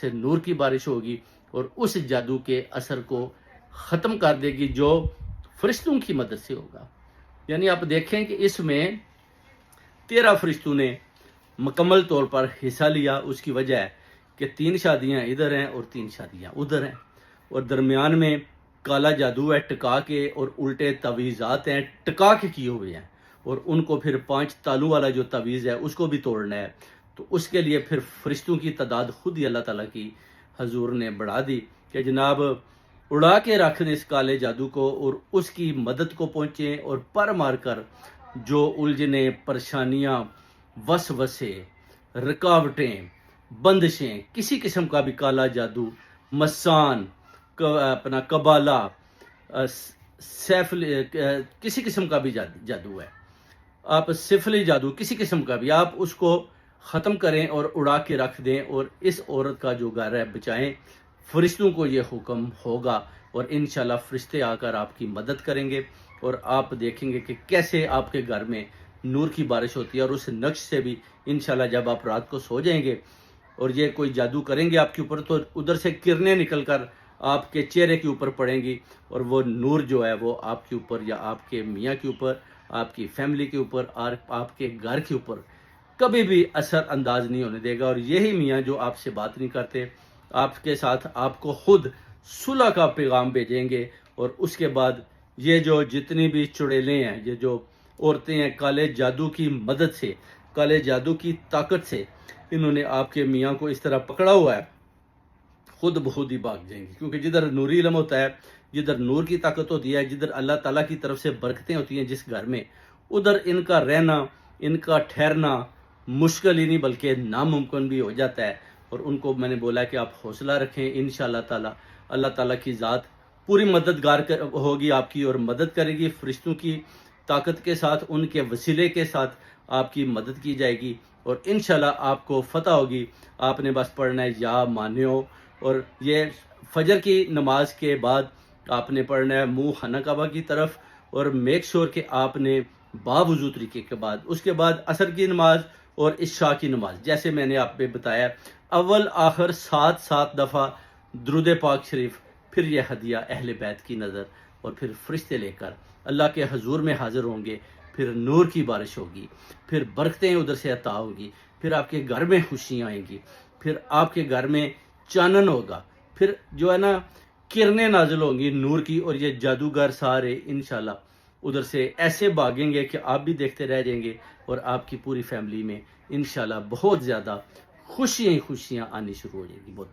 سے نور کی بارش ہوگی اور اس جادو کے اثر کو ختم کر دے گی جو فرشتوں کی مدد سے ہوگا۔ یعنی آپ دیکھیں کہ اس میں 13 فرشتوں نے مکمل طور پر حصہ لیا۔ اس کی وجہ ہے کہ 3 شادیاں ادھر ہیں اور 3 شادیاں ادھر ہیں، اور درمیان میں کالا جادو ہے ٹکا کے، اور الٹے تعویذات ہیں ٹکا کے کیے ہوئے ہیں، اور ان کو پھر 5 تالو والا جو تعویذ ہے اس کو بھی توڑنا ہے۔ تو اس کے لیے پھر فرشتوں کی تعداد خود ہی اللہ تعالیٰ کی حضور نے بڑھا دی کہ جناب اڑا کے رکھ دیں اس کالے جادو کو، اور اس کی مدد کو پہنچیں اور پر مار کر جو الجھنیں، پریشانیاں، وسوسے، رکاوٹیں، بندشیں، کسی قسم کا بھی کالا جادو، مسان، اپنا قبالہ، سیف، کسی قسم کا بھی جادو ہے، آپ سفلی جادو کسی قسم کا بھی، آپ اس کو ختم کریں اور اڑا کے رکھ دیں، اور اس عورت کا جو گھر ہے بچائیں۔ فرشتوں کو یہ حکم ہوگا، اور انشاءاللہ فرشتے آ کر آپ کی مدد کریں گے، اور آپ دیکھیں گے کہ کیسے آپ کے گھر میں نور کی بارش ہوتی ہے۔ اور اس نقش سے بھی انشاءاللہ جب آپ رات کو سو جائیں گے اور یہ کوئی جادو کریں گے آپ کے اوپر، تو ادھر سے کرنیں نکل کر آپ کے چہرے کے اوپر پڑیں گی، اور وہ نور جو ہے وہ آپ کے اوپر یا آپ کے میاں کے اوپر، آپ کی فیملی کے اوپر اور آپ کے گھر کے اوپر کبھی بھی اثر انداز نہیں ہونے دے گا۔ اور یہی میاں جو آپ سے بات نہیں کرتے، آپ کے ساتھ آپ کو خود صلح کا پیغام بھیجیں گے، اور اس کے بعد یہ جو جتنی بھی چڑیلیں ہیں، یہ جو عورتیں ہیں، کالے جادو کی مدد سے، کالے جادو کی طاقت سے انہوں نے آپ کے میاں کو اس طرح پکڑا ہوا ہے، خود بخود ہی بھاگ جائیں گی۔ کیونکہ جدھر نوری علم ہوتا ہے، جدھر نور کی طاقت ہوتی ہے، جدھر اللہ تعالیٰ کی طرف سے برکتیں ہوتی ہیں جس گھر میں، ادھر ان کا رہنا، ان کا ٹھہرنا مشکل ہی نہیں بلکہ ناممکن بھی ہو جاتا ہے۔ اور ان کو میں نے بولا کہ آپ حوصلہ رکھیں، انشاءاللہ تعالیٰ اللہ تعالیٰ کی ذات پوری مددگار ہوگی آپ کی، اور مدد کرے گی فرشتوں کی طاقت کے ساتھ، ان کے وسیلے کے ساتھ آپ کی مدد کی جائے گی، اور انشاءاللہ آپ کو فتح ہوگی۔ آپ نے بس پڑھنا ہے یا مانیو، اور یہ فجر کی نماز کے بعد آپ نے پڑھنا ہے منہ خانہ کعبہ کی طرف، اور میک شور کہ آپ نے باوضو طریقے کے بعد، اس کے بعد عصر کی نماز اور عشاء کی نماز، جیسے میں نے آپ پہ بتایا اول آخر 7 دفعہ درود پاک شریف، پھر یہ ہدیہ اہل بیت کی نظر، اور پھر فرشتے لے کر اللہ کے حضور میں حاضر ہوں گے، پھر نور کی بارش ہوگی، پھر برکتیں ادھر سے عطا ہوگی، پھر آپ کے گھر میں خوشیاں آئیں گی، پھر آپ کے گھر میں چانن ہوگا، پھر جو ہے نا کرنیں نازل ہوں گی نور کی، اور یہ جادوگر سارے انشاءاللہ ادھر سے ایسے بھاگیں گے کہ آپ بھی دیکھتے رہ جائیں گے، اور آپ کی پوری فیملی میں انشاءاللہ بہت زیادہ خوشیاں ہی خوشیاں آنی شروع ہو جائیں گی۔ بہت